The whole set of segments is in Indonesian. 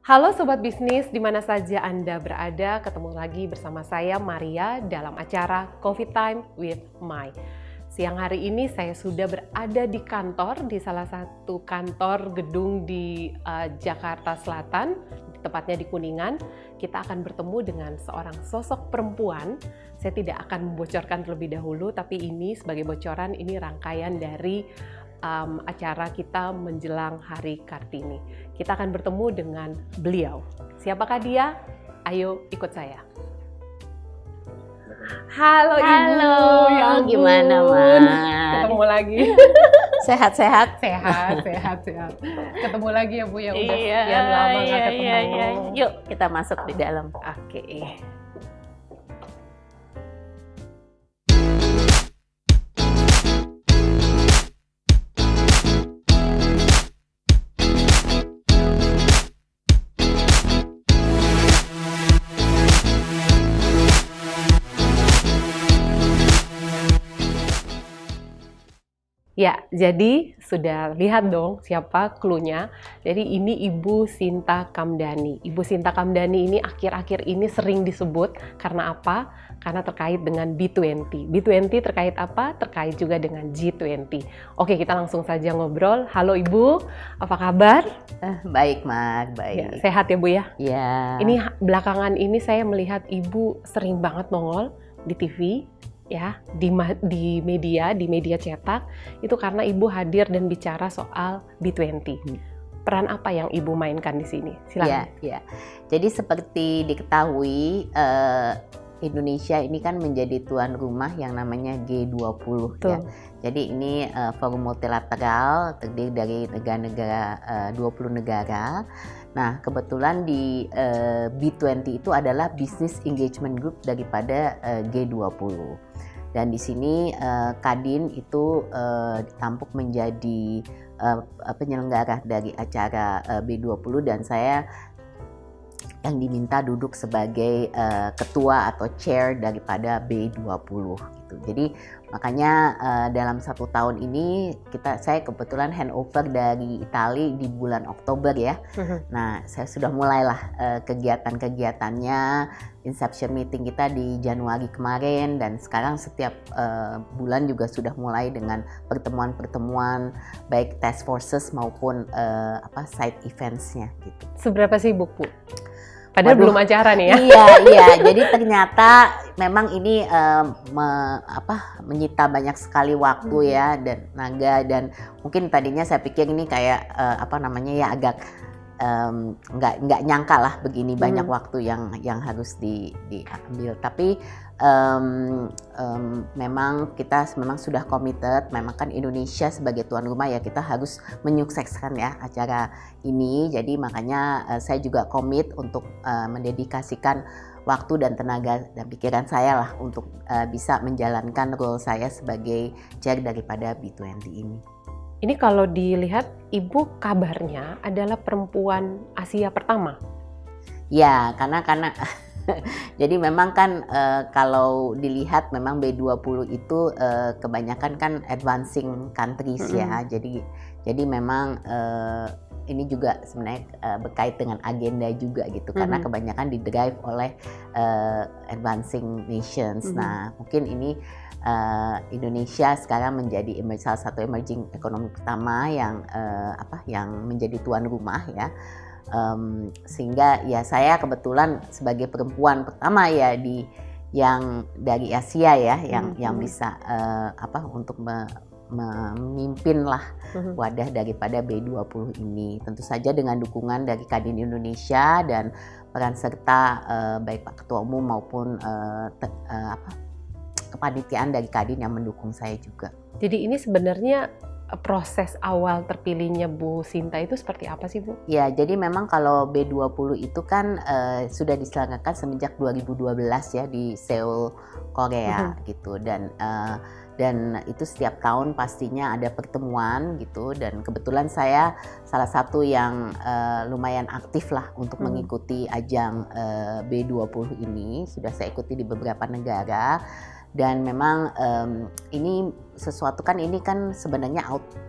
Halo Sobat Bisnis, di mana saja Anda berada, ketemu lagi bersama saya Maria dalam acara Coffee Time with Mai. Siang hari ini saya sudah berada di kantor, di salah satu kantor gedung di Jakarta Selatan, tepatnya di Kuningan. Kita akan bertemu dengan seorang sosok perempuan. Saya tidak akan membocorkan terlebih dahulu, tapi ini sebagai bocoran, ini rangkaian dari acara kita menjelang Hari Kartini. Kita akan bertemu dengan beliau. Siapakah dia? Ayo ikut saya. Halo Ibu. Halo, ya gimana Mas? Ketemu lagi. Sehat-sehat? Sehat. Ketemu lagi ya Bu, ya udah Iya, sekian lama nggak ketemu. iya. Yuk kita masuk di dalam. Oke. Ya, jadi sudah lihat dong siapa clue-nya. Jadi ini Ibu Sinta Kamdani. Ibu Sinta Kamdani ini akhir-akhir ini sering disebut karena apa? Karena terkait dengan B20. B20 terkait apa? Terkait juga dengan G20. Oke, kita langsung saja ngobrol. Halo Ibu, apa kabar? Baik Mas, baik. Ya, sehat ya Bu ya? Ya. Ini belakangan ini saya melihat Ibu sering banget nongol di TV. Ya, di media cetak itu karena Ibu hadir dan bicara soal B20. Peran apa yang Ibu mainkan di sini? Silakan. Ya. Jadi seperti diketahui Indonesia ini kan menjadi tuan rumah yang namanya G20 ya. Jadi ini forum multilateral terdiri dari negara-negara 20 negara. Nah, kebetulan di B20 itu adalah Business Engagement Group daripada G20. Dan di sini Kadin itu ditampuk menjadi penyelenggara dari acara B20 dan saya yang diminta duduk sebagai ketua atau chair daripada B20 gitu. Jadi makanya dalam 1 tahun ini saya kebetulan handover dari Italia di bulan Oktober ya. Nah, saya sudah mulailah kegiatan-kegiatannya, inception meeting kita di Januari kemarin dan sekarang setiap bulan juga sudah mulai dengan pertemuan-pertemuan baik task forces maupun side events-nya gitu. Seberapa sibuk Bu? Padahal belum acara nih ya. Iya. Jadi ternyata memang ini menyita banyak sekali waktu ya dan tenaga, dan mungkin tadinya saya pikir ini kayak agak nggak nyangka lah begini banyak waktu yang harus diambil. Tapi memang kita sudah committed. Memang kan Indonesia sebagai tuan rumah ya, kita harus menyukseskan ya acara ini. Jadi makanya saya juga komit untuk mendedikasikan waktu dan tenaga dan pikiran saya lah untuk bisa menjalankan role saya sebagai chair daripada B20 ini. Ini kalau dilihat Ibu kabarnya adalah perempuan Asia pertama. Ya, karena jadi memang kan kalau dilihat memang B20 itu kebanyakan kan advancing countries ya. Jadi memang ini juga sebenarnya berkait dengan agenda juga gitu, karena kebanyakan didrive oleh advancing nations. Nah, mungkin ini Indonesia sekarang menjadi salah satu emerging economy pertama yang menjadi tuan rumah ya. Sehingga ya saya kebetulan sebagai perempuan pertama ya yang dari Asia ya yang bisa untuk memimpin lah wadah daripada B20 ini. Tentu saja dengan dukungan dari Kadin Indonesia dan peran serta baik Pak Ketua Umum maupun kepanitiaan dari Kadin yang mendukung saya juga. Jadi ini sebenarnya proses awal terpilihnya Bu Sinta itu seperti apa sih Bu? Ya, jadi memang kalau B20 itu kan sudah diselenggarakan semenjak 2012 ya di Seoul, Korea gitu, dan itu setiap tahun pastinya ada pertemuan gitu, dan kebetulan saya salah satu yang lumayan aktif lah untuk mengikuti ajang B20 ini. Sudah saya ikuti di beberapa negara. dan memang ini sesuatu kan, ini kan sebenarnya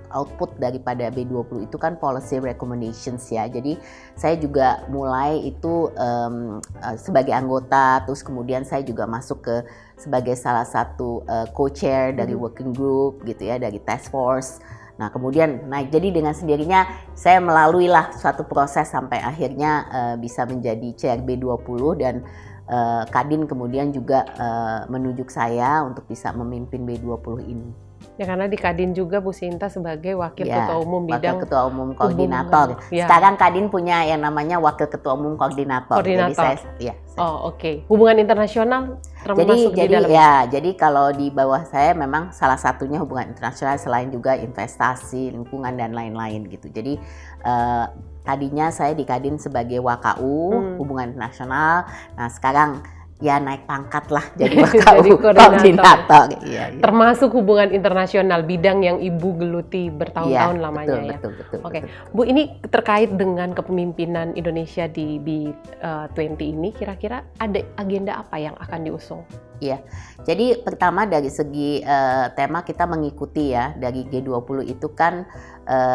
output daripada B20 itu kan policy recommendations ya. Jadi saya juga mulai itu sebagai anggota, terus kemudian saya juga masuk ke sebagai salah satu co-chair dari working group gitu ya, dari task force. Nah kemudian, jadi dengan sendirinya saya melalui lah suatu proses sampai akhirnya bisa menjadi chair B20, dan Kadin kemudian juga menunjuk saya untuk bisa memimpin B20 ini. Ya, karena di Kadin juga Bu Sinta sebagai Wakil Ketua Umum bidang Wakil Ketua Umum Koordinator. Sekarang Kadin punya yang namanya Wakil Ketua Umum Koordinator. Jadi saya. Oh oke. Hubungan internasional termasuk di dalam. Jadi kalau di bawah saya memang salah satunya hubungan internasional, selain juga investasi, lingkungan dan lain-lain gitu. Jadi tadinya saya di Kadin sebagai WKU, hubungan internasional. Nah sekarang ya naik pangkat lah jadi WKU koordinator. Iya. Termasuk hubungan internasional, bidang yang Ibu geluti bertahun-tahun lamanya. Betul. Oke. Bu, ini terkait dengan kepemimpinan Indonesia di B20 ini, kira-kira ada agenda apa yang akan diusung? Iya, jadi pertama dari segi tema kita mengikuti ya, dari G20 itu kan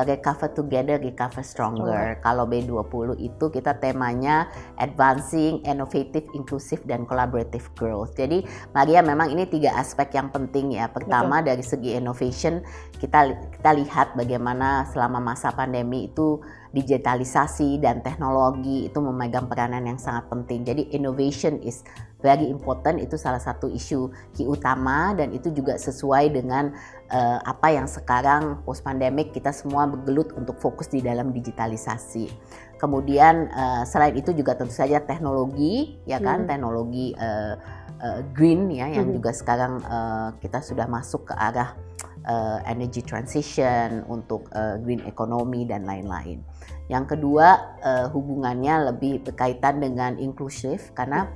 recover together, recover stronger. Kalau B20 itu kita temanya advancing, innovative, inclusive, dan collaborative growth. Jadi Maria, memang ini 3 aspek yang penting ya. Pertama dari segi innovation, kita lihat bagaimana selama masa pandemi itu digitalisasi dan teknologi itu memegang peranan yang sangat penting. Jadi innovation is very important, itu salah satu isu utama, dan itu juga sesuai dengan apa yang sekarang post pandemic kita semua bergelut untuk fokus di dalam digitalisasi. Kemudian selain itu juga tentu saja teknologi, ya kan, teknologi green ya, yang juga sekarang kita sudah masuk ke arah energy transition untuk green economy dan lain-lain. Yang kedua hubungannya lebih berkaitan dengan inklusif, karena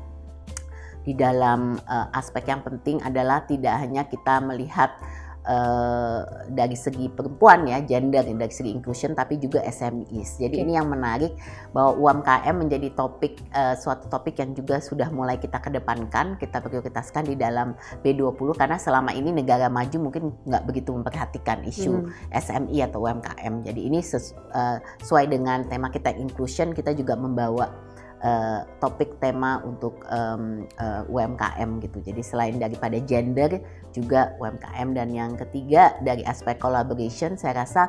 di dalam aspek yang penting adalah tidak hanya kita melihat dari segi perempuan ya, gender, dari segi inclusion, tapi juga SMEs. Jadi ini yang menarik, bahwa UMKM menjadi suatu topik yang juga sudah mulai kita kedepankan, kita prioritaskan di dalam B20, karena selama ini negara maju mungkin nggak begitu memperhatikan isu SME atau UMKM. Jadi ini sesuai dengan tema kita inclusion, kita juga membawa topik tema untuk UMKM gitu. Jadi selain daripada gender juga UMKM. Dan yang ketiga dari aspek collaboration, saya rasa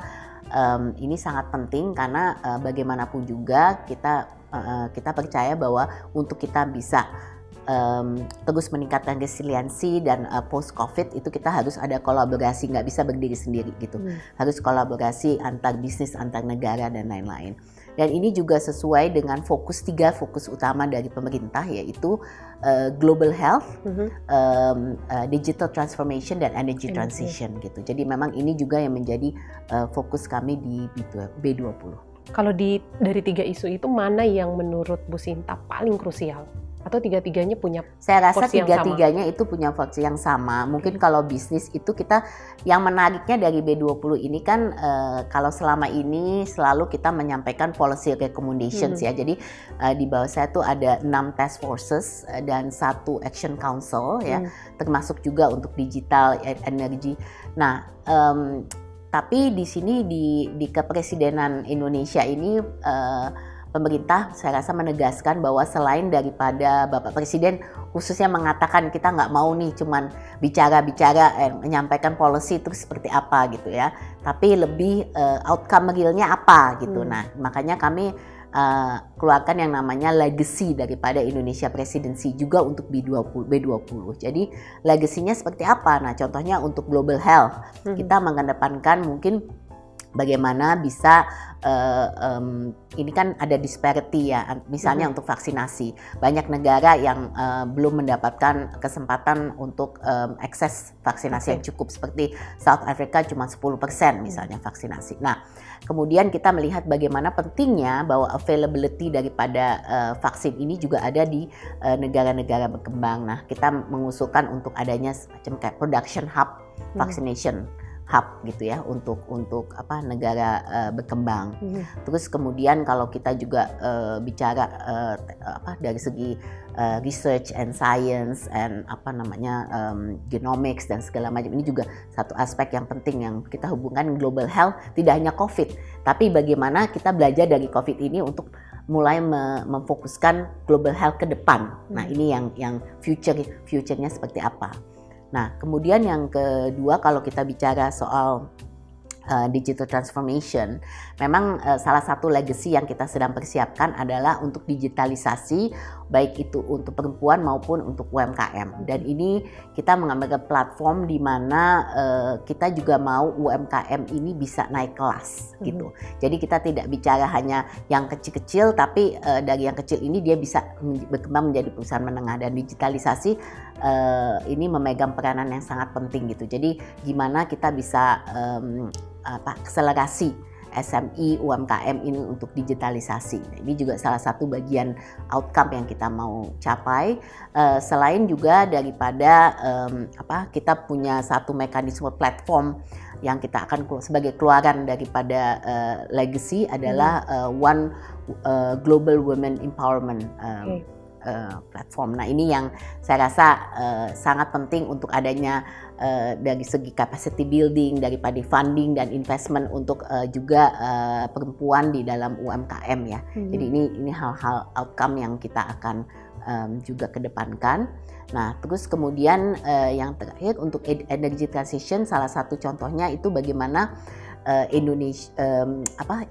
ini sangat penting, karena bagaimanapun juga kita percaya bahwa untuk kita bisa terus meningkatkan resiliensi dan post COVID itu kita harus ada kolaborasi, nggak bisa berdiri sendiri gitu. Harus kolaborasi antar bisnis, antar negara dan lain-lain. Dan ini juga sesuai dengan 3 fokus utama dari pemerintah, yaitu global health, digital transformation, dan energy transition gitu. Jadi memang ini juga yang menjadi fokus kami di B20. Kalau dari 3 isu itu, mana yang menurut Bu Sinta paling krusial? Atau 3-tiganya punya porsi yang sama? Saya rasa 3-tiganya itu punya porsi yang sama. Mungkin kalau bisnis itu kita, yang menariknya dari B20 ini kan kalau selama ini selalu kita menyampaikan policy recommendations ya. Jadi di bawah saya tuh ada 6 task forces dan 1 action council ya, termasuk juga untuk digital energy. Nah, tapi di sini di kepresidenan Indonesia ini pemerintah saya rasa menegaskan bahwa selain daripada Bapak Presiden khususnya mengatakan kita nggak mau nih cuman bicara-bicara, menyampaikan policy terus seperti apa gitu ya, tapi lebih outcome realnya apa gitu. Nah makanya kami keluarkan yang namanya legacy daripada Indonesia Presidency juga untuk B20. Jadi legasinya seperti apa? Nah contohnya untuk global health kita mengedepankan mungkin bagaimana bisa ini kan ada disparity ya, misalnya untuk vaksinasi, banyak negara yang belum mendapatkan kesempatan untuk akses vaksinasi yang cukup, seperti South Africa cuma 10% misalnya vaksinasi. Nah kemudian kita melihat bagaimana pentingnya bahwa availability daripada vaksin ini juga ada di negara-negara berkembang. Nah kita mengusulkan untuk adanya semacam kayak production hub vaccination hub gitu ya untuk negara berkembang. Terus kemudian kalau kita juga bicara dari segi research and science and genomics dan segala macam, ini juga satu aspek yang penting yang kita hubungkan global health, tidak hanya COVID, tapi bagaimana kita belajar dari COVID ini untuk mulai memfokuskan global health ke depan. Nah, ini yang future-nya seperti apa. Nah, kemudian yang kedua, kalau kita bicara soal digital transformation, memang salah satu legacy yang kita sedang persiapkan adalah untuk digitalisasi, baik itu untuk perempuan maupun untuk UMKM. Dan ini kita mengambil platform di mana kita juga mau UMKM ini bisa naik kelas gitu. Jadi kita tidak bicara hanya yang kecil-kecil, tapi dari yang kecil ini dia bisa berkembang menjadi perusahaan menengah, dan digitalisasi ini memegang peranan yang sangat penting gitu. Jadi gimana kita bisa akselerasi SME, UMKM ini untuk digitalisasi. Nah, ini juga salah satu bagian outcome yang kita mau capai. Selain juga daripada kita punya satu mekanisme platform yang kita akan sebagai keluaran daripada legacy adalah One Global Women Empowerment platform. Nah, ini yang saya rasa sangat penting untuk adanya dari segi capacity building, daripada funding dan investment untuk juga perempuan di dalam UMKM ya. Jadi ini hal-hal outcome yang kita akan juga kedepankan. Nah, terus kemudian yang terakhir untuk energy transition, salah satu contohnya itu bagaimana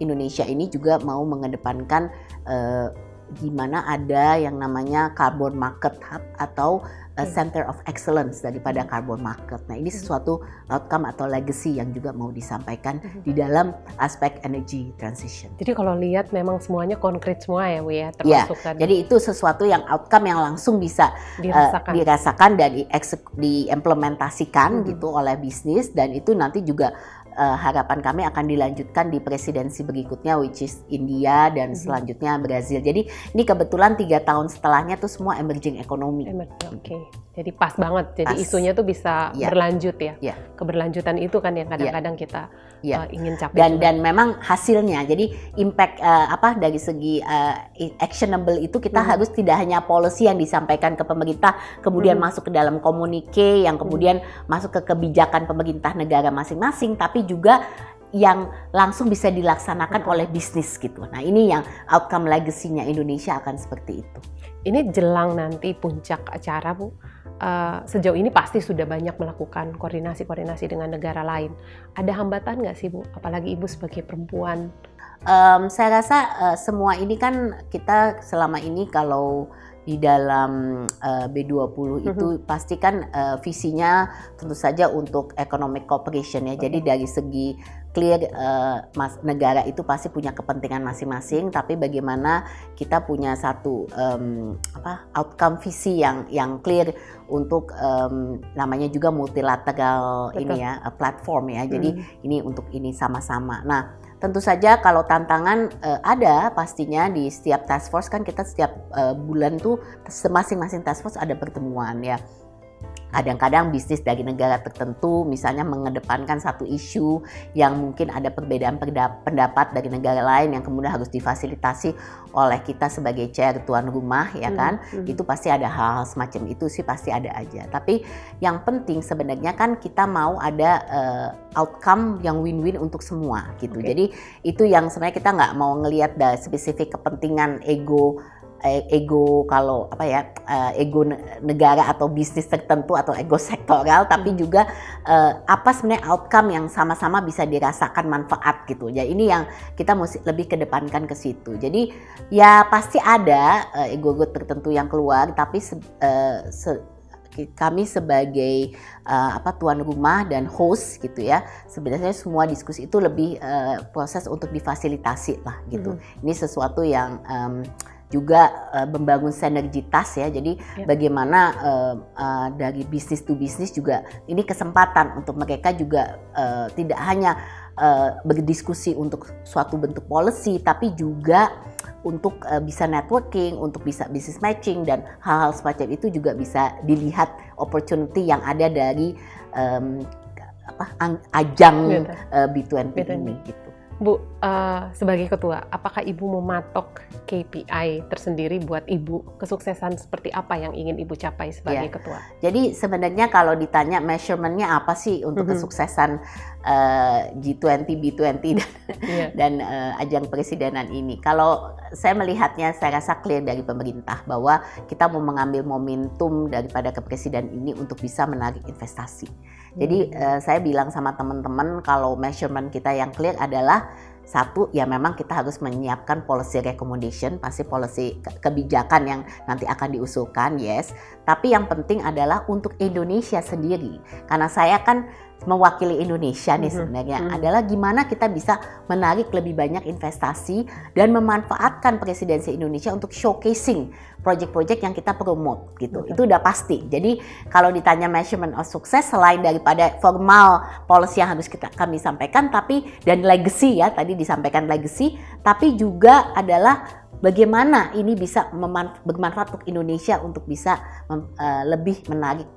Indonesia ini juga mau mengedepankan gimana ada yang namanya carbon market hub atau center of excellence daripada carbon market. Nah, ini sesuatu outcome atau legacy yang juga mau disampaikan di dalam aspek energy transition. Jadi kalau lihat memang semuanya konkret semua ya, Bu ya, termasuk tadi. Jadi itu sesuatu yang outcome yang langsung bisa dirasakan dan diimplementasikan gitu oleh bisnis, dan itu nanti juga harapan kami akan dilanjutkan di presidensi berikutnya, which is India, dan selanjutnya Brazil. Jadi ini kebetulan 3 tahun setelahnya tuh semua emerging economy. Oke. Jadi pas banget. Jadi isunya tuh bisa berlanjut ya. Keberlanjutan itu kan yang kadang-kadang kita ingin capai. Dan memang hasilnya. Jadi impact dari segi actionable itu kita harus tidak hanya policy yang disampaikan ke pemerintah kemudian masuk ke dalam komunike yang kemudian masuk ke kebijakan pemerintah negara masing-masing, tapi juga yang langsung bisa dilaksanakan oleh bisnis gitu. Nah, ini yang outcome legacy-nya Indonesia akan seperti itu. Ini jelang nanti puncak acara, Bu. Sejauh ini pasti sudah banyak melakukan koordinasi dengan negara lain. Ada hambatan nggak sih, Bu? Apalagi Ibu sebagai perempuan. Saya rasa semua ini kan kita selama ini kalau di dalam B20 itu pasti kan visinya tentu saja untuk economic cooperation ya. Jadi dari segi clear negara itu pasti punya kepentingan masing-masing, tapi bagaimana kita punya satu outcome visi yang clear untuk namanya juga multilateral ini ya, platform ya. Jadi ini untuk ini sama-sama. Nah, tentu saja kalau tantangan ada pastinya di setiap task force kan kita setiap bulan tuh masing-masing task force ada pertemuan ya. Kadang-kadang bisnis dari negara tertentu misalnya mengedepankan satu isu yang mungkin ada perbedaan pendapat dari negara lain yang kemudian harus difasilitasi oleh kita sebagai chair tuan rumah ya kan. Itu pasti ada hal-hal semacam itu sih, pasti ada aja. Tapi yang penting sebenarnya kan kita mau ada outcome yang win-win untuk semua gitu. Jadi itu yang sebenarnya kita nggak mau ngelihat dari spesifik kepentingan ego kalau ego negara atau bisnis tertentu atau ego sektoral, tapi juga apa sebenarnya outcome yang sama-sama bisa dirasakan manfaat gitu. Ya, ini yang kita mesti lebih kedepankan ke situ. Jadi ya pasti ada ego tertentu yang keluar, tapi kami sebagai tuan rumah dan host gitu ya, sebenarnya semua diskusi itu lebih proses untuk difasilitasi lah gitu. Ini sesuatu yang juga membangun sinergitas ya. Jadi bagaimana dari bisnis to bisnis juga ini kesempatan untuk mereka juga tidak hanya berdiskusi untuk suatu bentuk policy, tapi juga untuk bisa networking, untuk bisa business matching, dan hal-hal semacam itu juga bisa dilihat opportunity yang ada dari ajang B20 ini gitu. Bu, sebagai ketua, apakah Ibu mematok KPI tersendiri buat Ibu? Kesuksesan seperti apa yang ingin Ibu capai sebagai ketua? Jadi sebenarnya kalau ditanya measurement-nya apa sih untuk kesuksesan G20, B20 dan ajang presidenan ini? Kalau saya melihatnya, saya rasa clear dari pemerintah bahwa kita mau mengambil momentum daripada kepresiden ini untuk bisa menarik investasi. Jadi saya bilang sama teman-teman kalau measurement kita yang clear adalah satu, ya memang kita harus menyiapkan policy recommendation, pasti policy kebijakan yang nanti akan diusulkan, yes. Tapi yang penting adalah untuk Indonesia sendiri, karena saya kan mewakili Indonesia nih sebenarnya, adalah gimana kita bisa menarik lebih banyak investasi dan memanfaatkan presidensi Indonesia untuk showcasing project-project yang kita promote gitu. Itu udah pasti. Jadi kalau ditanya measurement of success, selain daripada formal policy yang harus kami sampaikan, tapi dan legacy ya, tadi disampaikan legacy, tapi juga adalah bagaimana ini bisa bermanfaat untuk Indonesia untuk bisa lebih menarik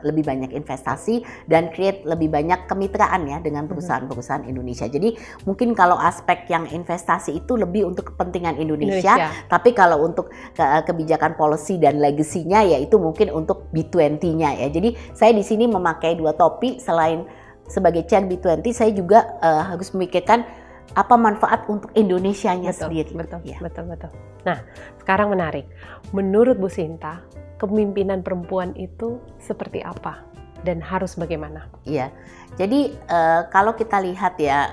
lebih banyak investasi dan create lebih banyak kemitraan ya dengan perusahaan-perusahaan Indonesia. Jadi mungkin kalau aspek yang investasi itu lebih untuk kepentingan Indonesia. Tapi kalau untuk kebijakan policy dan legasinya ya itu mungkin untuk B20-nya ya. Jadi saya di sini memakai dua topi, selain sebagai chair B20 saya juga harus memikirkan apa manfaat untuk Indonesianya sendiri. Betul. Nah, sekarang menarik. Menurut Bu Sinta, kepemimpinan perempuan itu seperti apa dan harus bagaimana? Iya, jadi kalau kita lihat ya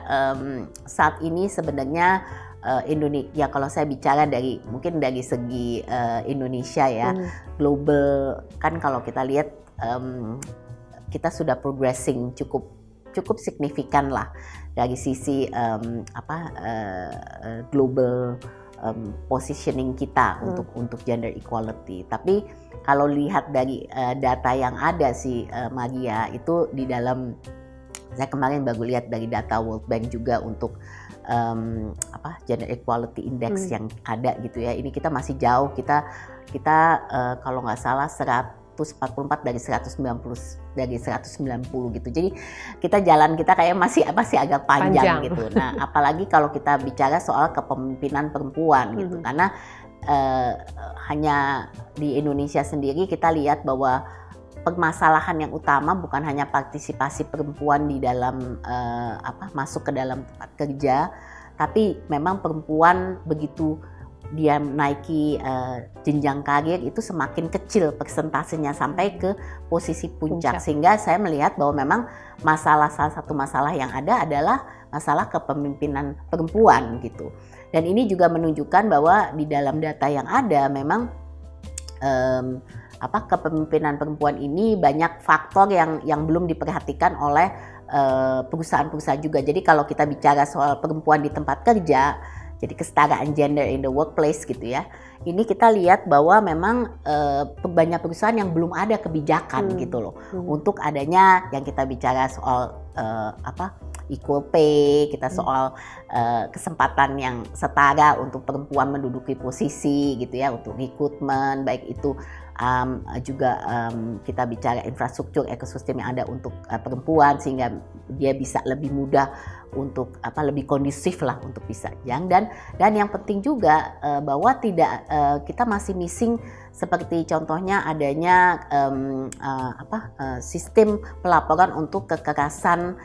saat ini sebenarnya Indonesia, ya kalau saya bicara mungkin dari segi Indonesia ya, global kan kalau kita lihat kita sudah progressing cukup signifikan lah dari sisi global positioning kita untuk gender equality. Tapi kalau lihat dari data yang ada sih Maria, itu di dalam, saya kemarin baru lihat dari data World Bank juga untuk gender equality index yang ada gitu ya. Ini kita masih jauh, kita kalau nggak salah 144 dari 190 gitu. Jadi jalan kita kayak masih agak panjang gitu. Nah, apalagi kalau kita bicara soal kepemimpinan perempuan gitu. Karena hanya di Indonesia sendiri kita lihat bahwa permasalahan yang utama bukan hanya partisipasi perempuan di dalam masuk ke dalam tempat kerja, tapi memang perempuan begitu dia menaiki jenjang karir itu semakin kecil persentasenya sampai ke posisi puncak. Sehingga saya melihat bahwa memang salah satu masalah yang ada adalah masalah kepemimpinan perempuan gitu. Dan ini juga menunjukkan bahwa di dalam data yang ada memang kepemimpinan perempuan ini banyak faktor yang belum diperhatikan oleh perusahaan-perusahaan juga. Jadi kalau kita bicara soal perempuan di tempat kerja, jadi kesetaraan gender in the workplace gitu ya. Ini kita lihat bahwa memang banyak perusahaan yang belum ada kebijakan gitu loh. Untuk adanya yang kita bicara soal equal pay, kita soal kesempatan yang setara untuk perempuan menduduki posisi gitu ya, untuk rekrutmen, baik itu juga kita bicara infrastruktur ekosistem yang ada untuk perempuan sehingga dia bisa lebih mudah untuk lebih kondusif lah untuk bisa dan yang penting juga bahwa kita masih missing seperti contohnya adanya sistem pelaporan untuk kekerasan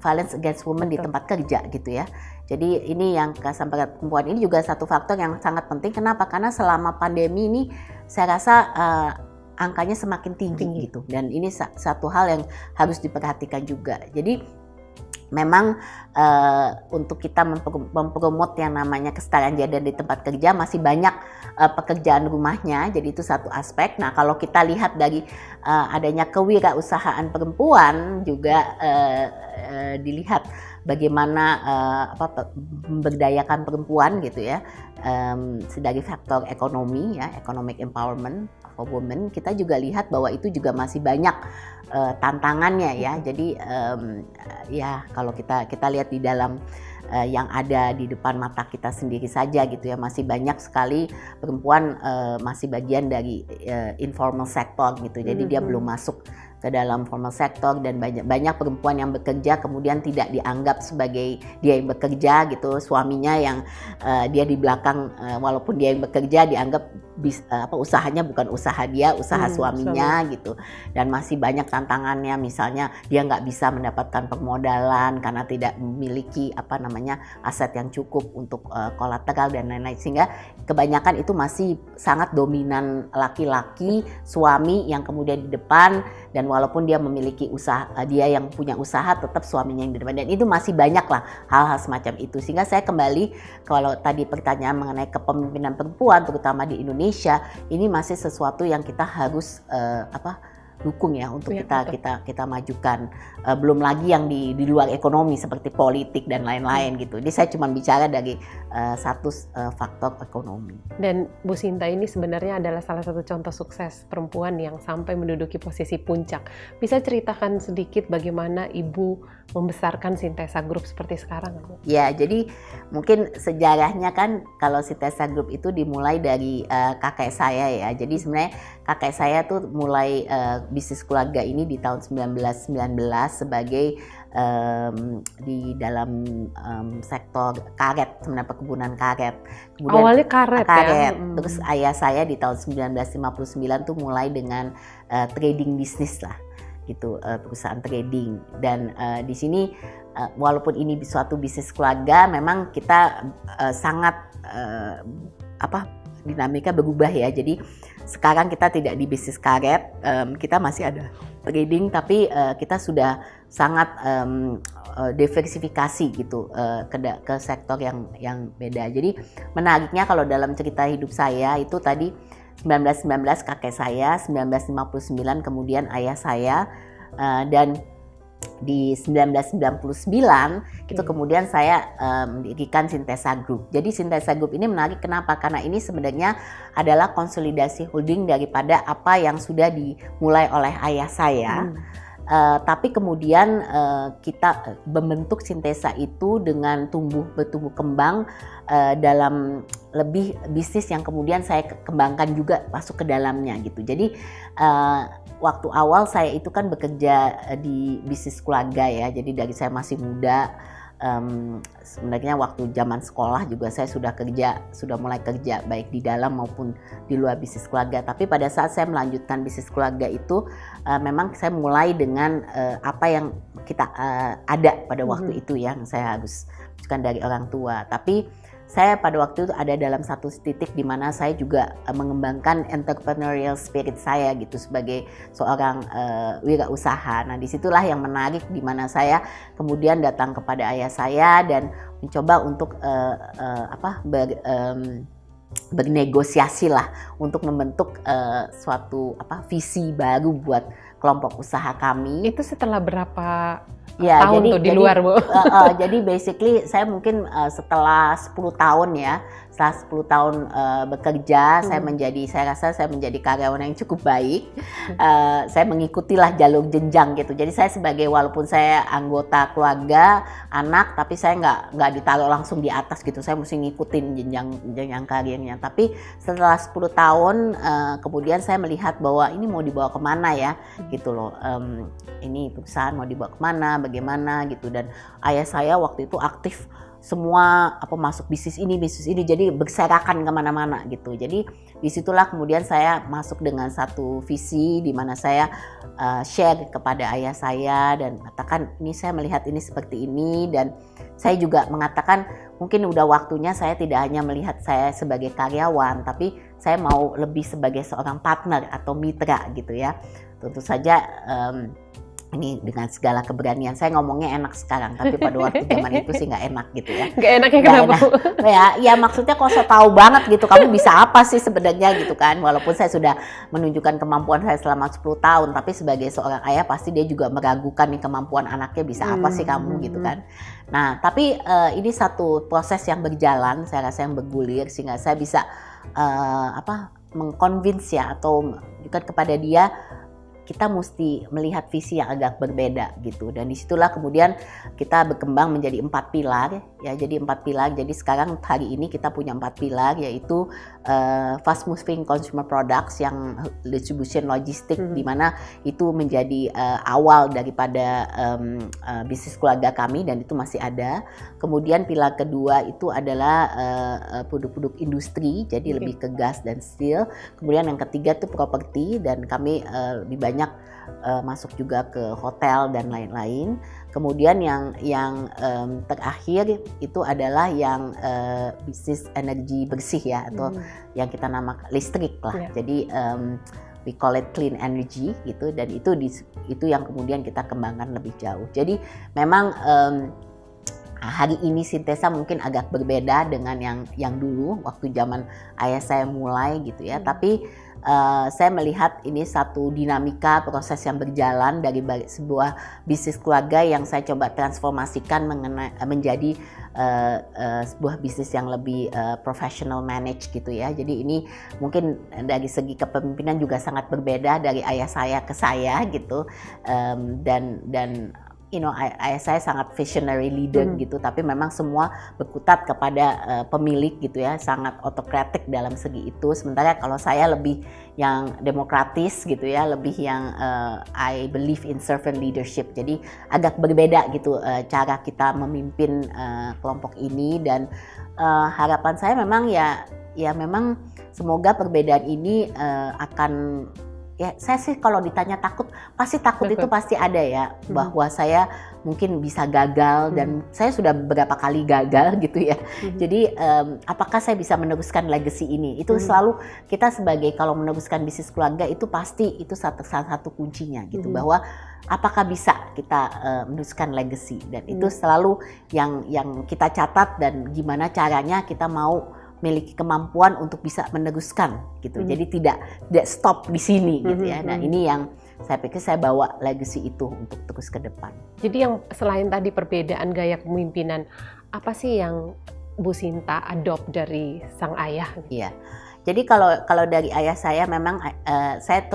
violence against women di tempat kerja gitu ya. Jadi ini yang kekerasan perempuan ini juga satu faktor yang sangat penting. Kenapa? Karena selama pandemi ini saya rasa angkanya semakin tinggi gitu. Dan ini satu hal yang harus diperhatikan juga. Jadi memang untuk kita mempromot yang namanya kesetaraan gender di tempat kerja masih banyak pekerjaan rumahnya, jadi itu satu aspek. Nah kalau kita lihat dari adanya kewirausahaan perempuan juga dilihat bagaimana memberdayakan perempuan gitu ya, dari faktor ekonomi ya, economic empowerment for women, kita juga lihat bahwa itu juga masih banyak tantangannya ya. Jadi ya kalau kita lihat di dalam yang ada di depan mata kita sendiri saja gitu ya, masih banyak sekali perempuan masih bagian dari informal sector gitu. Jadi dia belum masuk ke dalam formal sector, dan banyak perempuan yang bekerja kemudian tidak dianggap sebagai dia yang bekerja gitu, suaminya yang dia di belakang, walaupun dia yang bekerja dianggap usahanya bukan usaha dia, usaha suaminya gitu. Dan masih banyak tantangannya, misalnya dia nggak bisa mendapatkan permodalan karena tidak memiliki aset yang cukup untuk kolateral dan lain-lain, sehingga kebanyakan itu masih sangat dominan laki-laki, suami yang kemudian di depan, dan walaupun dia memiliki usaha, dia yang punya usaha, tetap suaminya yang di depan, dan itu masih banyak lah hal-hal semacam itu. Sehingga saya kembali, kalau tadi pertanyaan mengenai kepemimpinan perempuan terutama di Indonesia, ini masih sesuatu yang kita harus dukung ya untuk kita majukan. Belum lagi yang di luar ekonomi seperti politik dan lain-lain gitu. Jadi saya cuma bicara dari satu faktor ekonomi. Dan Bu Sinta ini sebenarnya adalah salah satu contoh sukses perempuan yang sampai menduduki posisi puncak. Bisa ceritakan sedikit bagaimana Ibu membesarkan Sintesa Group seperti sekarang? Ya, jadi mungkin sejarahnya kan kalau Sintesa Group itu dimulai dari kakek saya ya. Jadi sebenarnya kakek saya tuh mulai bisnis keluarga ini di tahun 1919 sebagai di dalam sektor karet, sebenarnya perkebunan karet. Kemudian, awalnya karet ya? Terus ayah saya di tahun 1959 tuh mulai dengan trading bisnis lah gitu, perusahaan trading. Dan di sini walaupun ini suatu bisnis keluarga, memang kita sangat dinamika berubah ya. Jadi sekarang kita tidak di bisnis karet, kita masih ada trading, tapi kita sudah sangat diversifikasi gitu ke sektor yang beda. Jadi menariknya kalau dalam cerita hidup saya itu tadi 1919 kakek saya, 1959 kemudian ayah saya, dan di 1999 itu kemudian saya mendirikan Sintesa Group. Jadi Sintesa Group ini menarik kenapa? Karena ini sebenarnya adalah konsolidasi holding daripada apa yang sudah dimulai oleh ayah saya. Tapi kemudian kita membentuk Sintesa itu dengan bertumbuh kembang dalam lebih bisnis yang kemudian saya kembangkan juga masuk ke dalamnya gitu. Jadi waktu awal saya itu kan bekerja di bisnis keluarga ya. Jadi dari saya masih muda, sebenarnya waktu zaman sekolah juga saya sudah mulai kerja baik di dalam maupun di luar bisnis keluarga. Tapi pada saat saya melanjutkan bisnis keluarga itu memang saya mulai dengan apa yang kita ada pada waktu itu yang saya harus bukan dari orang tua. Tapi saya pada waktu itu ada dalam satu titik di mana saya juga mengembangkan entrepreneurial spirit saya gitu sebagai seorang wirausaha. Nah disitulah yang menarik di mana saya kemudian datang kepada ayah saya dan mencoba untuk bernegosiasi lah untuk membentuk suatu visi baru buat kelompok usaha kami. Itu setelah berapa tahun tuh di luar, Bu? Jadi basically saya mungkin setelah 10 tahun ya, setelah 10 tahun bekerja, saya rasa saya menjadi karyawan yang cukup baik. Saya mengikutilah jalur jenjang gitu. Jadi saya walaupun saya anggota keluarga, anak, tapi saya nggak ditaruh langsung di atas gitu. Saya mesti ngikutin jenjang karirnya. Tapi setelah 10 tahun kemudian saya melihat bahwa ini mau dibawa kemana ya gitu loh. Ini perusahaan mau dibawa kemana, bagaimana gitu. Dan ayah saya waktu itu aktif semua masuk bisnis ini, jadi berserakan kemana-mana gitu. Jadi disitulah kemudian saya masuk dengan satu visi di mana saya share kepada ayah saya dan katakan ini saya melihat ini seperti ini, dan saya juga mengatakan mungkin udah waktunya saya tidak hanya melihat saya sebagai karyawan, tapi saya mau lebih sebagai seorang partner atau mitra gitu ya. Tentu saja ini dengan segala keberanian, saya ngomongnya enak sekarang, tapi pada waktu zaman itu sih nggak enak gitu ya. Nggak enaknya kenapa? Ya maksudnya kok so tahu banget gitu, kamu bisa apa sih sebenarnya gitu kan. Walaupun saya sudah menunjukkan kemampuan saya selama 10 tahun, tapi sebagai seorang ayah pasti dia juga meragukan nih kemampuan anaknya, bisa apa sih kamu gitu kan. Nah tapi ini satu proses yang berjalan, saya rasa yang bergulir, sehingga saya bisa mengconvince ya, atau juga kepada dia kita mesti melihat visi yang agak berbeda gitu. Dan disitulah kemudian kita berkembang menjadi 4 pilar ya. Jadi 4 pilar. Jadi sekarang hari ini kita punya 4 pilar, yaitu fast moving consumer products yang distribution logistik, di mana itu menjadi awal daripada bisnis keluarga kami dan itu masih ada. Kemudian pilar kedua itu adalah produk-produk industri, jadi lebih ke gas dan steel. Kemudian yang ketiga itu properti, dan kami lebih banyak masuk juga ke hotel dan lain-lain. Kemudian yang terakhir itu adalah yang bisnis energi bersih ya, atau yang kita namakan listrik lah. Jadi we call it clean energy gitu, dan itu yang kemudian kita kembangkan lebih jauh. Jadi memang hari ini Syntesa mungkin agak berbeda dengan yang dulu waktu zaman ayah saya mulai gitu ya. Tapi saya melihat ini satu dinamika proses yang berjalan dari sebuah bisnis keluarga yang saya coba transformasikan menjadi sebuah bisnis yang lebih professional manage gitu ya. Jadi ini mungkin dari segi kepemimpinan juga sangat berbeda dari ayah saya ke saya gitu, dan ayah saya sangat visionary leader gitu, tapi memang semua berkutat kepada pemilik gitu ya, sangat otokratik dalam segi itu. Sementara kalau saya lebih yang demokratis gitu ya, lebih yang I believe in servant leadership. Jadi agak berbeda gitu cara kita memimpin kelompok ini, dan harapan saya memang ya memang semoga perbedaan ini akan ya, saya sih kalau ditanya takut, pasti takut. Betul. Itu pasti ada ya, bahwa saya mungkin bisa gagal, dan saya sudah beberapa kali gagal gitu ya. Jadi apakah saya bisa meneruskan legacy ini? Itu selalu kita sebagai, kalau meneruskan bisnis keluarga itu pasti itu salah satu kuncinya gitu, bahwa apakah bisa kita meneruskan legacy, dan itu selalu yang kita catat, dan gimana caranya kita mau memiliki kemampuan untuk bisa meneruskan gitu. Jadi tidak stop di sini gitu ya. Nah, ini yang saya pikir saya bawa legacy itu untuk terus ke depan. Jadi yang selain tadi perbedaan gaya kepemimpinan, apa sih yang Bu Sinta adopt dari sang ayah? Iya. Jadi kalau dari ayah saya memang saya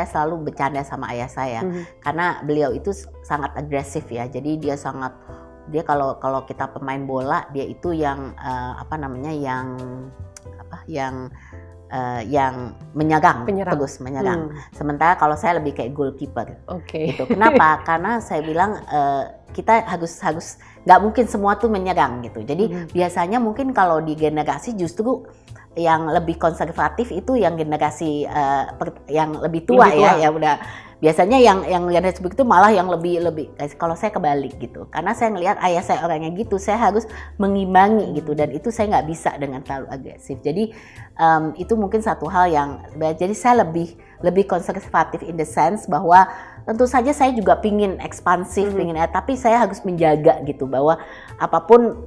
selalu bercanda sama ayah saya, karena beliau itu sangat agresif ya. Jadi dia kalau kita pemain bola, dia itu yang yang menyerang. Terus menyerang. Sementara kalau saya lebih kayak goalkeeper. Gitu. Kenapa? Karena saya bilang kita harus nggak mungkin semua tuh menyerang gitu. Jadi biasanya mungkin kalau di generasi justru yang lebih konservatif itu yang generasi yang lebih tua ya udah. Biasanya yang generasi itu malah yang lebih kalau saya kebalik gitu, karena saya ngelihat ayah saya orangnya gitu, saya harus mengimbangi gitu, dan itu saya nggak bisa dengan terlalu agresif. Jadi itu mungkin satu hal yang, jadi saya lebih konservatif in the sense bahwa tentu saja saya juga pingin ekspansif, tapi saya harus menjaga gitu, bahwa apapun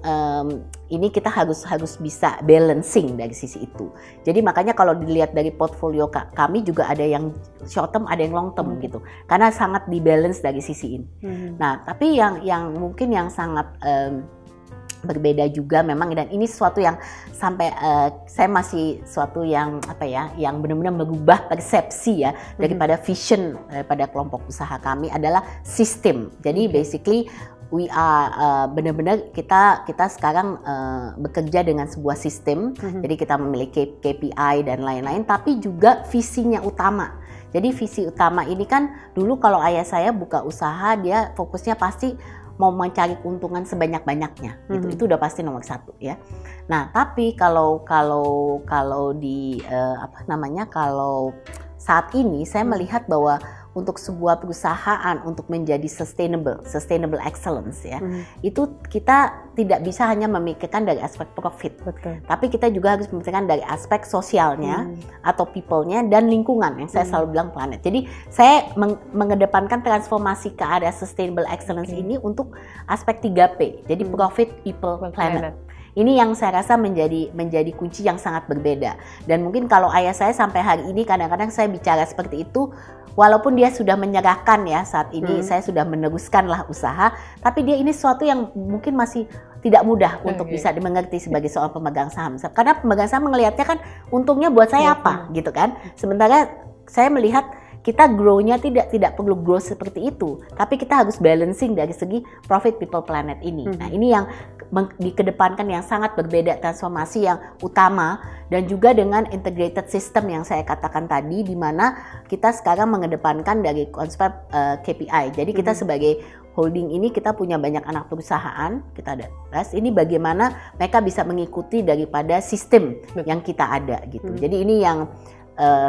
ini kita harus bisa balancing dari sisi itu. Jadi makanya kalau dilihat dari portfolio kami juga ada yang short term, ada yang long term gitu, karena sangat dibalance dari sisi ini. Nah, tapi yang mungkin yang sangat berbeda juga memang, dan ini sesuatu yang sampai saya masih sesuatu yang yang benar-benar merubah persepsi ya daripada vision daripada kelompok usaha kami adalah sistem. Jadi basically we are benar-benar kita sekarang bekerja dengan sebuah sistem. Jadi kita memiliki KPI dan lain-lain, tapi juga visinya utama. Jadi visi utama ini kan dulu kalau ayah saya buka usaha, dia fokusnya pasti mau mencari keuntungan sebanyak-banyaknya gitu. Itu udah pasti nomor satu ya. Nah, tapi kalau di kalau saat ini saya melihat bahwa untuk sebuah perusahaan untuk menjadi sustainable excellence ya, itu kita tidak bisa hanya memikirkan dari aspek profit. Tapi kita juga harus memikirkan dari aspek sosialnya atau people-nya dan lingkungan, yang saya selalu bilang planet. Jadi saya mengedepankan transformasi ke area sustainable excellence ini untuk aspek 3P. Jadi profit, people, planet. Ini yang saya rasa menjadi kunci yang sangat berbeda. Dan mungkin kalau ayah saya sampai hari ini kadang-kadang saya bicara seperti itu, walaupun dia sudah menyerahkan ya saat ini, saya sudah meneruskanlah usaha, tapi dia ini sesuatu yang mungkin masih tidak mudah untuk bisa dimengerti sebagai seorang pemegang saham. Karena pemegang saham melihatnya kan untungnya buat saya apa gitu kan. Sementara saya melihat kita grow-nya tidak perlu grow seperti itu, tapi kita harus balancing dari segi profit people planet ini. Nah, ini yang dikedepankan yang sangat berbeda, transformasi yang utama, dan juga dengan integrated system yang saya katakan tadi, di mana kita sekarang mengedepankan dari konsep KPI. Jadi kita sebagai holding ini kita punya banyak anak perusahaan, kita ada ini bagaimana mereka bisa mengikuti daripada sistem yang kita ada gitu. Jadi ini yang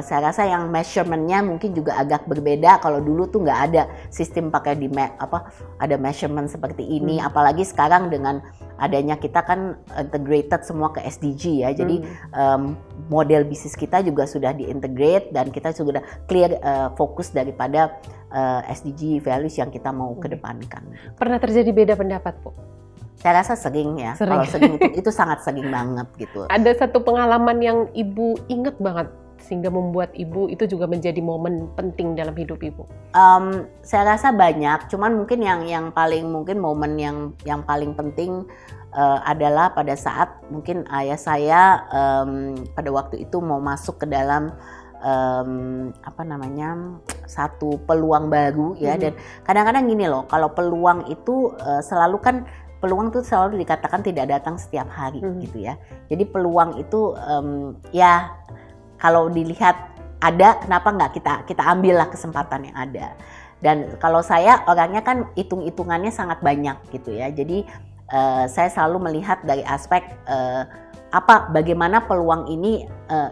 saya rasa yang measurement-nya mungkin juga agak berbeda. Kalau dulu tuh nggak ada sistem pakai ada measurement seperti ini, apalagi sekarang dengan adanya kita kan integrated semua ke SDG ya. Jadi model bisnis kita juga sudah diintegrate dan kita sudah clear fokus daripada SDG values yang kita mau kedepankan. Pernah terjadi beda pendapat, Bu? Saya rasa sering ya. Kalau sering itu sangat sering banget gitu. Ada satu pengalaman yang Ibu ingat banget sehingga membuat Ibu itu juga menjadi momen penting dalam hidup Ibu? Saya rasa banyak, cuman mungkin yang paling momen yang paling penting adalah pada saat mungkin ayah saya pada waktu itu mau masuk ke dalam satu peluang baru ya. Dan kadang-kadang gini loh, kalau peluang itu selalu kan peluang itu selalu dikatakan tidak datang setiap hari gitu ya. Jadi peluang itu ya kalau dilihat ada, kenapa nggak kita ambillah kesempatan yang ada. Dan kalau saya orangnya kan hitung-hitungannya sangat banyak gitu ya. Jadi saya selalu melihat dari aspek bagaimana peluang ini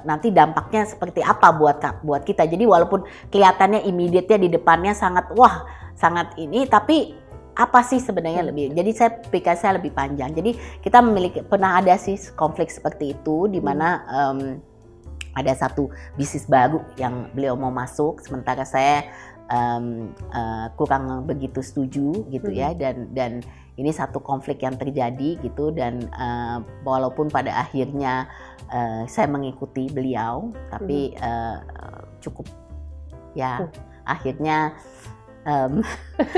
nanti dampaknya seperti apa buat kita. Jadi walaupun kelihatannya immediate-nya di depannya sangat ini, tapi apa sih sebenarnya lebih. Jadi saya pikir saya lebih panjang. Jadi kita pernah ada sih konflik seperti itu di mana ada satu bisnis baru yang beliau mau masuk, sementara saya kurang begitu setuju gitu ya, dan ini satu konflik yang terjadi gitu, dan walaupun pada akhirnya saya mengikuti beliau, tapi cukup ya akhirnya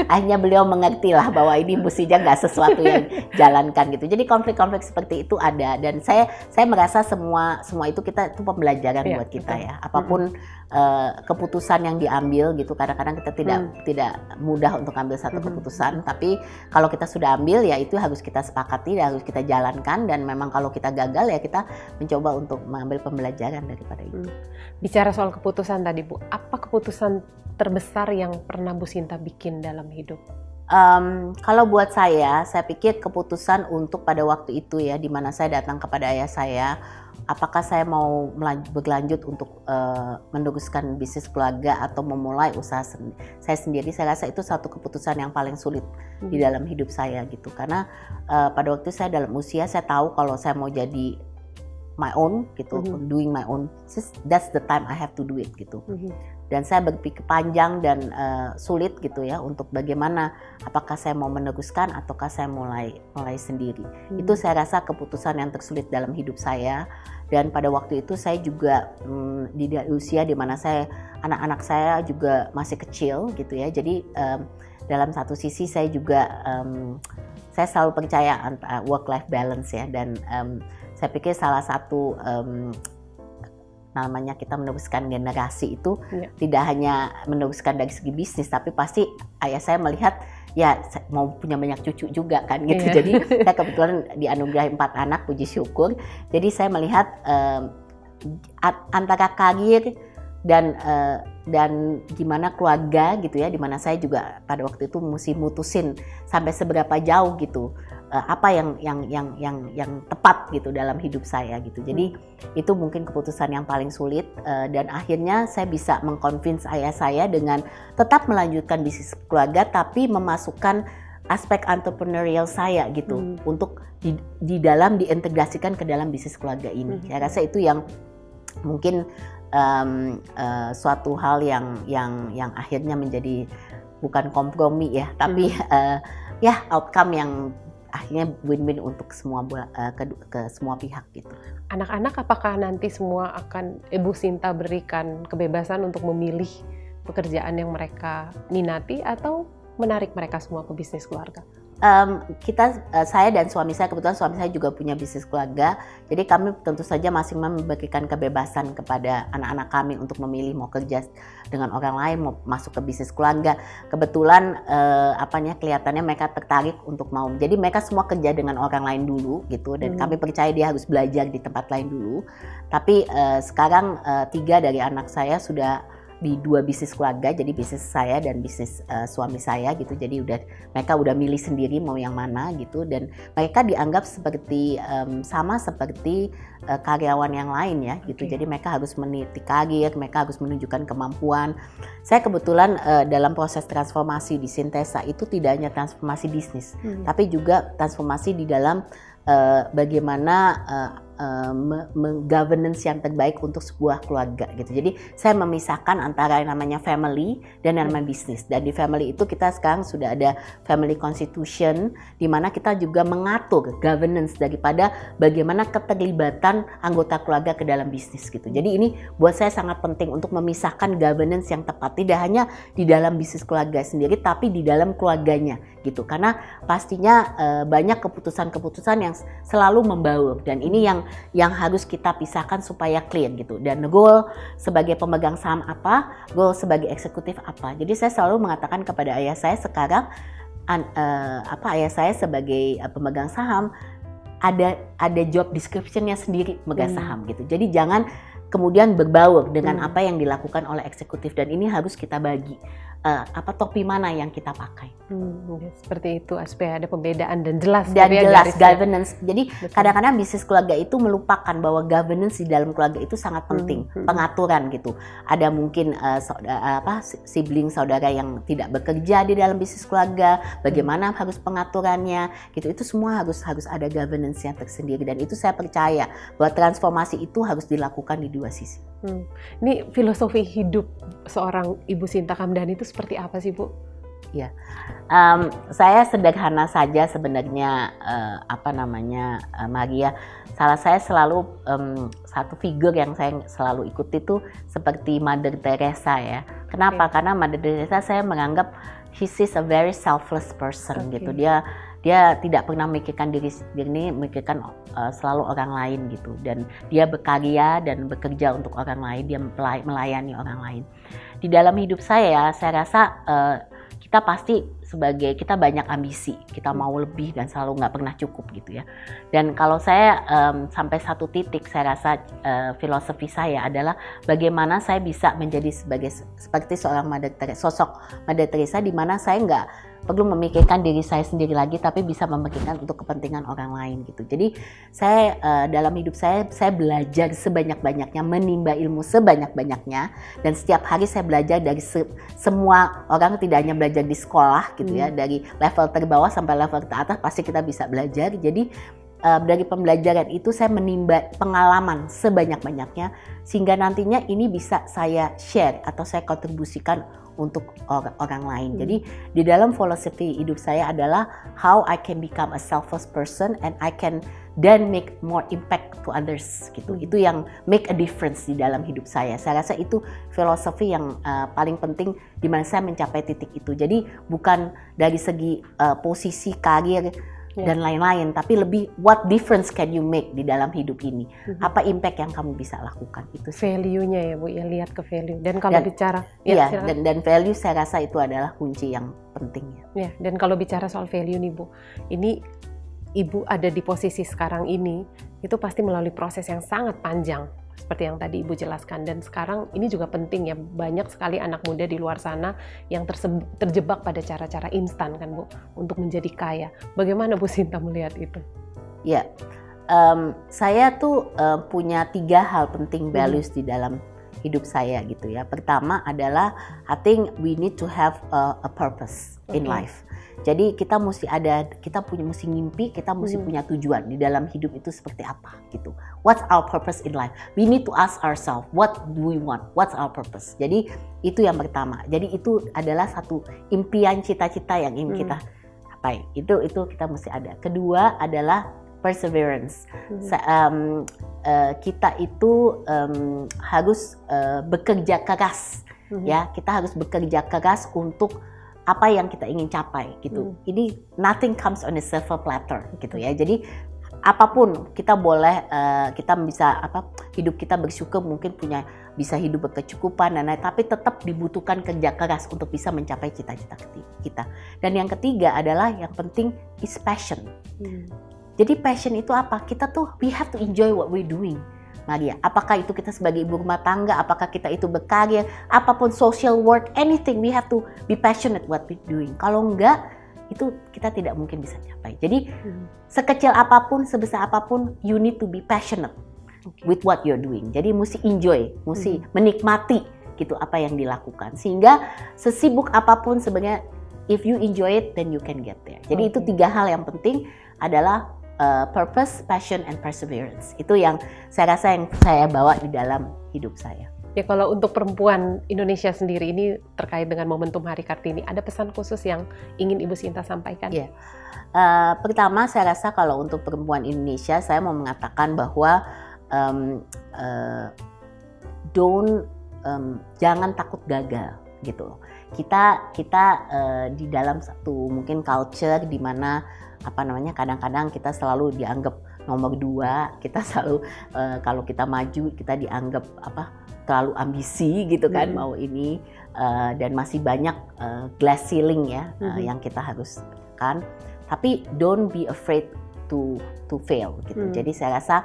akhirnya beliau mengerti lah bahwa ini mestinya nggak sesuatu yang jalankan gitu. Jadi konflik-konflik seperti itu ada, dan saya merasa semua itu itu pembelajaran buat kita ya. Apapun keputusan yang diambil gitu, kadang-kadang kita tidak mudah untuk ambil satu keputusan, tapi kalau kita sudah ambil ya itu harus kita sepakati dan harus kita jalankan, dan memang kalau kita gagal ya kita mencoba untuk mengambil pembelajaran daripada itu. Bicara soal keputusan tadi Bu, apa keputusan terbesar yang pernah Bu Sinta bikin dalam hidup? Kalau buat saya pikir keputusan untuk pada waktu itu ya, di mana saya datang kepada ayah saya, apakah saya mau berlanjut untuk meneruskan bisnis keluarga atau memulai usaha saya sendiri. Saya rasa itu satu keputusan yang paling sulit di dalam hidup saya gitu, karena pada waktu saya dalam usia, saya tahu kalau saya mau jadi my own gitu, doing my own, that's the time I have to do it gitu. Dan saya berpikir panjang dan sulit gitu ya untuk bagaimana, apakah saya mau meneruskan ataukah saya mulai sendiri. Itu saya rasa keputusan yang tersulit dalam hidup saya. Dan pada waktu itu saya juga di usia di mana anak-anak saya juga masih kecil gitu ya. Jadi dalam satu sisi saya juga saya selalu percaya work life balance ya, dan saya pikir salah satu namanya kita meneruskan generasi itu tidak hanya meneruskan dari segi bisnis, tapi pasti ayah saya melihat ya mau punya banyak cucu juga kan gitu. Jadi saya kebetulan dianugerahi 4 anak, puji syukur. Jadi saya melihat antara karir dan gimana keluarga gitu ya, dimana saya juga pada waktu itu mesti mutusin sampai seberapa jauh gitu apa yang tepat gitu dalam hidup saya gitu. Jadi itu mungkin keputusan yang paling sulit, dan akhirnya saya bisa mengconvince ayah saya dengan tetap melanjutkan bisnis keluarga tapi memasukkan aspek entrepreneurial saya gitu untuk di dalam diintegrasikan ke dalam bisnis keluarga ini. Saya rasa itu yang mungkin suatu hal yang akhirnya menjadi bukan kompromi ya, tapi ya outcome yang akhirnya win-win untuk semua ke semua pihak gitu. Anak-anak apakah nanti semua akan Ibu Sinta berikan kebebasan untuk memilih pekerjaan yang mereka minati atau menarik mereka semua ke bisnis keluarga? Saya dan suami saya, kebetulan suami saya juga punya bisnis keluarga, jadi kami tentu saja masing-masing memberikan kebebasan kepada anak-anak kami untuk memilih mau kerja dengan orang lain, mau masuk ke bisnis keluarga. Kebetulan kelihatannya mereka tertarik untuk mau, jadi mereka semua kerja dengan orang lain dulu gitu, dan kami percaya dia harus belajar di tempat lain dulu. Tapi sekarang 3 dari anak saya sudah di 2 bisnis keluarga, jadi bisnis saya dan bisnis suami saya gitu. Jadi mereka udah milih sendiri mau yang mana gitu, dan mereka dianggap seperti sama seperti karyawan yang lain ya gitu. Jadi mereka harus meniti karir, mereka harus menunjukkan kemampuan. Saya kebetulan dalam proses transformasi di Syntesa itu tidak hanya transformasi bisnis, tapi juga transformasi di dalam bagaimana governance yang terbaik untuk sebuah keluarga gitu. Jadi saya memisahkan antara yang namanya family dan yang namanya bisnis. Dan di family itu kita sekarang sudah ada family constitution, di mana kita juga mengatur governance daripada bagaimana keterlibatan anggota keluarga ke dalam bisnis gitu. Jadi ini buat saya sangat penting untuk memisahkan governance yang tepat, tidak hanya di dalam bisnis keluarga sendiri, tapi di dalam keluarganya gitu. Karena pastinya banyak keputusan-keputusan yang selalu membaur, dan ini yang harus kita pisahkan supaya clear gitu. Dan goal sebagai pemegang saham apa, goal sebagai eksekutif apa. Jadi saya selalu mengatakan kepada ayah saya sekarang, ayah saya sebagai pemegang saham ada job description-nya sendiri pemegang saham gitu. Jadi jangan kemudian berbaur dengan apa yang dilakukan oleh eksekutif, dan ini harus kita bagi. Topi mana yang kita pakai. Seperti itu, supaya ada pembedaan dan jelas. Dan jelas governance. Jadi kadang-kadang bisnis keluarga itu melupakan bahwa governance di dalam keluarga itu sangat penting. Pengaturan gitu. Ada mungkin sibling saudara yang tidak bekerja di dalam bisnis keluarga, bagaimana harus pengaturannya gitu. Itu semua harus ada governance yang tersendiri, dan itu saya percaya bahwa transformasi itu harus dilakukan di 2 sisi. Ini filosofi hidup seorang Ibu Sinta Kamdhani itu seperti apa sih, Bu? Ya, saya sederhana saja sebenarnya, Maria. Saya selalu satu figur yang saya selalu ikuti itu seperti Mother Teresa ya. Kenapa? Karena Mother Teresa saya menganggap she's a very selfless person gitu. Dia tidak pernah memikirkan diri sendiri, memikirkan selalu orang lain gitu. Dan dia berkarya dan bekerja untuk orang lain, dia melayani orang lain. Di dalam hidup saya rasa kita pasti kita banyak ambisi, kita mau lebih dan selalu nggak pernah cukup gitu ya. Dan kalau saya sampai satu titik, saya rasa filosofi saya adalah bagaimana saya bisa menjadi seperti seorang sosok Mother Teresa, di mana saya nggak perlu memikirkan diri saya sendiri lagi, tapi bisa memikirkan untuk kepentingan orang lain gitu. Jadi saya dalam hidup saya belajar sebanyak-banyaknya, menimba ilmu sebanyak-banyaknya, dan setiap hari saya belajar dari semua orang, tidak hanya belajar di sekolah gitu ya, dari level terbawah sampai level teratas pasti kita bisa belajar. Jadi dari pembelajaran itu saya menimba pengalaman sebanyak-banyaknya, sehingga nantinya ini bisa saya share atau saya kontribusikan untuk orang lain. Jadi di dalam filosofi hidup saya adalah how I can become a selfless person and I can then make more impact to others gitu. Itu yang make a difference di dalam hidup saya. Saya rasa itu filosofi yang paling penting di mana saya mencapai titik itu. Jadi bukan dari segi posisi karir dan lain-lain, tapi lebih what difference can you make di dalam hidup ini? Apa impact yang kamu bisa lakukan? Itu value-nya ya Bu, ya lihat ke value. Dan kalau bicara dan value saya rasa itu adalah kunci yang penting ya. Ya, dan kalau bicara soal value nih Bu, ini Ibu ada di posisi sekarang ini, itu pasti melalui proses yang sangat panjang. Seperti yang tadi Ibu jelaskan, dan sekarang ini juga penting ya, banyak sekali anak muda di luar sana yang terjebak pada cara-cara instan kan Bu, untuk menjadi kaya. Bagaimana Bu Sinta melihat itu? Ya, saya tuh punya 3 hal penting values di dalam hidup saya gitu ya. Pertama adalah I think we need to have a purpose in life. Jadi kita mesti mesti ngimpi, kita mesti punya tujuan di dalam hidup itu seperti apa gitu. What's our purpose in life? We need to ask ourselves, what do we want? What's our purpose? Jadi itu yang pertama. Jadi itu adalah satu impian, cita-cita yang ingin kita capai. Itu kita mesti ada. Kedua adalah perseverance. Kita itu harus bekerja keras, ya. Kita harus bekerja keras untuk apa yang kita ingin capai gitu. Ini nothing comes on a silver platter gitu ya. Jadi apapun kita boleh, kita bisa hidup kita bersyukur, mungkin bisa hidup berkecukupan dan lain, tapi tetap dibutuhkan kerja keras untuk bisa mencapai cita-cita kita. Dan yang ketiga adalah yang penting is passion. Jadi passion itu apa? Kita tuh we have to enjoy what we're doing. Maria, apakah itu kita sebagai ibu rumah tangga, apakah kita itu berkarir, apapun social work, anything, we have to be passionate what we're doing. Kalau enggak, itu kita tidak mungkin bisa capai. Jadi sekecil apapun, sebesar apapun, you need to be passionate with what you're doing. Jadi mesti enjoy, mesti menikmati gitu apa yang dilakukan. Sehingga sesibuk apapun sebenarnya, if you enjoy it, then you can get there. Jadi itu 3 hal yang penting adalah purpose, passion, and perseverance. Itu yang saya rasa yang saya bawa di dalam hidup saya. Ya, kalau untuk perempuan Indonesia sendiri ini terkait dengan momentum Hari Kartini, ada pesan khusus yang ingin Ibu Sinta sampaikan? Ya, pertama saya rasa kalau untuk perempuan Indonesia, saya mau mengatakan bahwa jangan takut gagal gitu loh. Kita di dalam satu mungkin culture di mana kadang-kadang kita selalu dianggap nomor 2, kita selalu kalau kita maju kita dianggap terlalu ambisi gitu kan, mau ini dan masih banyak glass ceiling ya yang kita harus kan. Tapi don't be afraid to fail gitu. Jadi saya rasa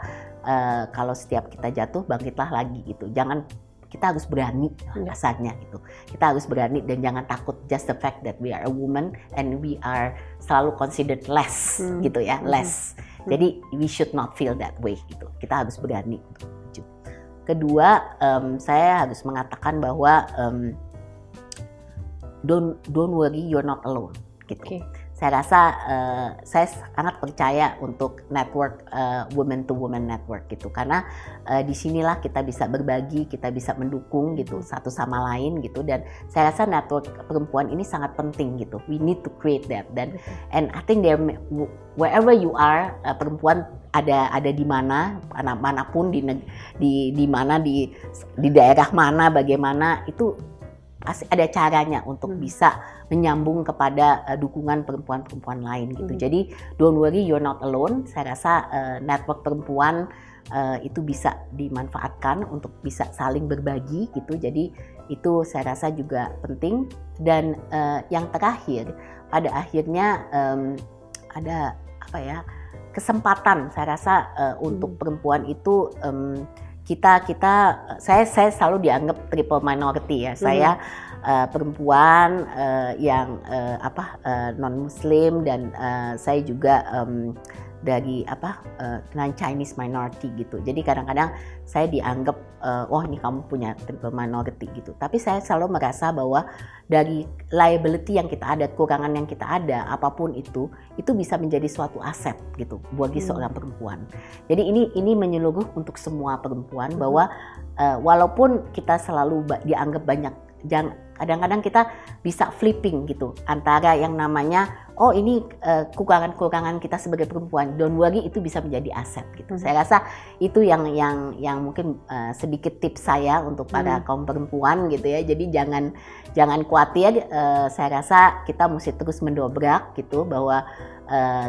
kalau setiap kita jatuh, bangkitlah lagi gitu. Kita harus berani rasanya gitu. Kita harus berani dan jangan takut, just the fact that we are a woman and we are selalu considered less gitu ya, less. Jadi we should not feel that way gitu. Kita harus berani untuk maju. Kedua, saya harus mengatakan bahwa don't worry, you're not alone gitu. Saya rasa saya sangat percaya untuk network women to women network gitu, karena disinilah kita bisa berbagi, kita bisa mendukung gitu satu sama lain gitu, dan saya rasa network perempuan ini sangat penting gitu. We need to create that, and I think wherever you are, perempuan ada di mana, manapun di mana di daerah mana, bagaimana itu pasti ada caranya untuk bisa menyambung kepada dukungan perempuan-perempuan lain gitu. Jadi don't worry, you're not alone. Saya rasa network perempuan itu bisa dimanfaatkan untuk bisa saling berbagi gitu. Jadi itu saya rasa juga penting. Dan yang terakhir, pada akhirnya ada kesempatan saya rasa untuk perempuan itu. Saya selalu dianggap triple minority ya. Saya perempuan yang non Muslim, dan saya juga dari non-Chinese minority gitu. Jadi kadang-kadang saya dianggap ini kamu punya triple minority gitu. Tapi saya selalu merasa bahwa dari liability yang kita ada, kekurangan yang kita ada, apapun itu bisa menjadi suatu aset gitu bagi seorang perempuan. Jadi ini menyeluruh untuk semua perempuan, bahwa walaupun kita selalu dianggap banyak, kadang-kadang kita bisa flipping gitu antara yang namanya ini kekurangan kita sebagai perempuan, don't worry, itu bisa menjadi aset gitu. Saya rasa itu yang mungkin sedikit tips saya untuk para kaum perempuan gitu ya. Jadi jangan khawatir, saya rasa kita mesti terus mendobrak gitu, bahwa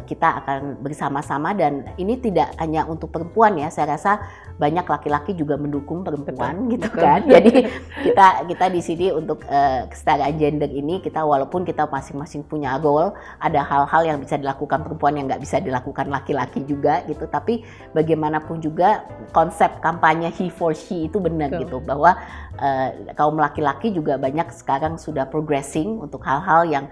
kita akan bersama-sama, dan ini tidak hanya untuk perempuan ya, saya rasa banyak laki-laki juga mendukung perempuan gitu kan. Jadi kita di sini untuk kesetaraan gender ini, kita walaupun kita masing-masing punya role, ada hal-hal yang bisa dilakukan perempuan yang nggak bisa dilakukan laki-laki juga gitu, tapi bagaimanapun juga konsep kampanye he for she itu benar gitu, bahwa kaum laki-laki juga banyak sekarang sudah progressing untuk hal-hal yang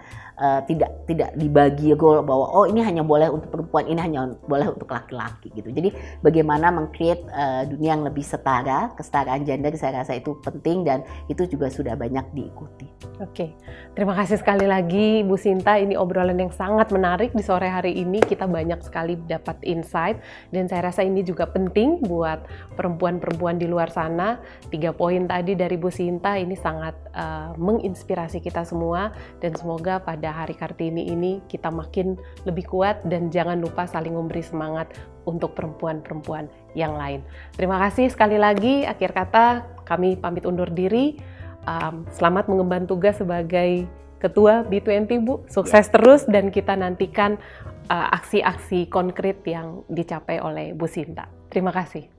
tidak dibagi role, bahwa ini hanya boleh untuk perempuan, ini hanya boleh untuk laki-laki gitu. Jadi bagaimana meng-create dunia yang lebih setara, kesetaraan gender, saya rasa itu penting, dan itu juga sudah banyak diikuti. Oke, terima kasih sekali lagi Bu Sinta. Ini obrolan yang sangat menarik di sore hari ini. Kita banyak sekali dapat insight, dan saya rasa ini juga penting buat perempuan-perempuan di luar sana. 3 poin tadi dari Bu Sinta ini sangat menginspirasi kita semua, dan semoga pada Hari Kartini ini kita makin lebih kuat, dan jangan lupa saling memberi semangat untuk perempuan-perempuan yang lain. Terima kasih sekali lagi. Akhir kata kami pamit undur diri. Selamat mengemban tugas sebagai Ketua B20 Bu. Sukses terus dan kita nantikan aksi-aksi konkret yang dicapai oleh Bu Sinta. Terima kasih.